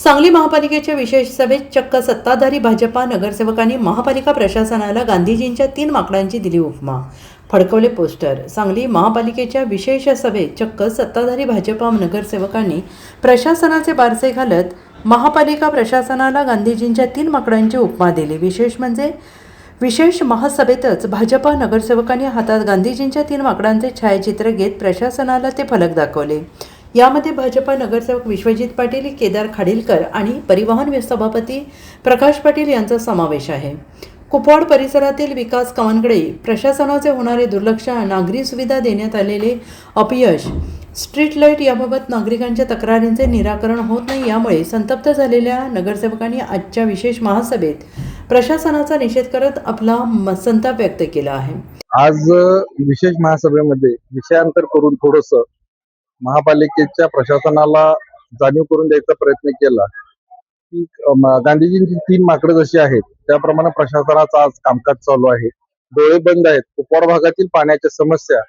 सांगली महापालिकेच्या विशेष सभेत चक्क सत्ताधारी भाजपा नगरसेवकांनी महापालिका प्रशासनाला गांधीजींच्या 3 माकडांची दिली उपमा. फडकवले पोस्टर. सांगली महापालिकेच्या विशेष सभेत चक्क सत्ताधारी भाजपा नगरसेवकांनी प्रशासनाचे बारसे घालत महापालिका प्रशासनाला गांधीजींच्या 3 माकडांची उपमा दिली. विशेष म्हणजे विशेष महासभेतच भाजपा नगरसेवकांनी हातात गांधीजींच्या 3 माकडांचे छायाचित्र घेत प्रशासनाला ते फलक दाखवले. यामध्ये भाजपा नगरसेवक विश्वजित पाटील, केदार खाडीलकर आणि परिवहन सभापती प्रकाश पाटील यांचा समावेश आहे. कुपवाड परिसरातील विकास कामांकडे प्रशासनाचे होणारे दुर्लक्ष, नागरी सुविधा देण्यात आलेले अपयश, स्ट्रीट लाईट याबाबत नागरिकांच्या तक्रारींचे निराकरण होत नाही, यामुळे संतप्त झालेल्या नगरसेवकांनी आजच्या विशेष महासभेत प्रशासनाचा निषेध करत आपला संताप व्यक्त केला आहे. आज विशेष महासभेमध्ये विषयांतर करून थोडंसं महापालिकेच्या प्रशासनाला जाणीव करून द्यायचा प्रयत्न केला की गांधीजींची 3 माकडं जशी आहेत त्याप्रमाणे प्रशासनाचं आज कामकाज चालू आहे. डोळे बंद आहेत. कुपवाड भागातील पाण्याच्या समस्या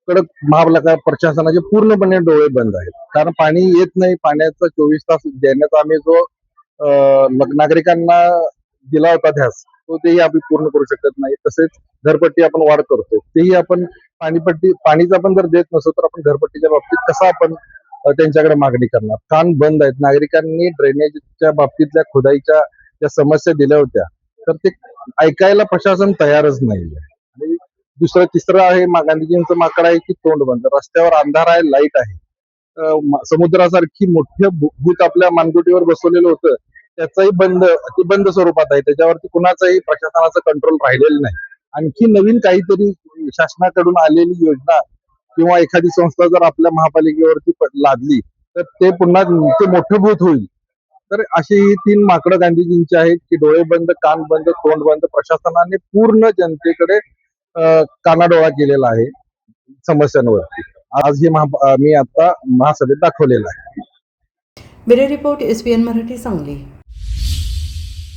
कडे महापालिका प्रशासनाचे पूर्णपणे डोळे बंद आहेत. कारण पाणी येत नाही. पाण्याचा 24 तास देण्याचा आम्ही जो नागरिकांना दिला होता ध्यास तो तेही आम्ही पूर्ण करू शकत नाही. तसेच घरपट्टी आपण वाढ करतोय तेही आपण पाणीच आपण जर देत नसतो तर आपण घरपट्टीच्या बाबतीत कसं आपण त्यांच्याकडे मागणी करणार. कान बंद आहेत. नागरिकांनी ड्रेनेजच्या बाबतीतल्या खुदाईच्या ज्या समस्या दिल्या होत्या तर ते ऐकायला प्रशासन तयारच नाहीये. आणि तिसरं आहे गांधीजींचं माकड आहे की तोंड बंद. रस्त्यावर अंधार आहे, लाईट आहे. समुद्रासारखी मोठं भूत आपल्या मानगुटीवर बसवलेलं होतं त्याचाही बंद स्वरूपात आहे. त्याच्यावरती कुणाचाही प्रशासनाचं कंट्रोल राहिलेलं नाही. आणखी नवीन काहीतरी शासनाकडून आलेली योजना किंवा एखादी संस्था जर आपल्या महापालिकेवरती लादली तर ते पुन्हा ते मोठं भूत होईल. तर अशी ही 3 माकडं गांधीजींची आहेत की डोळे बंद, कान बंद, तोंड बंद. प्रशासनाने पूर्ण जनतेकडे कानाडोळा केलेला आहे समस्यांवरती. आज हे मी आता महासभेत दाखवलेलं आहे. Bureau report, SBN Marathi, Sangli.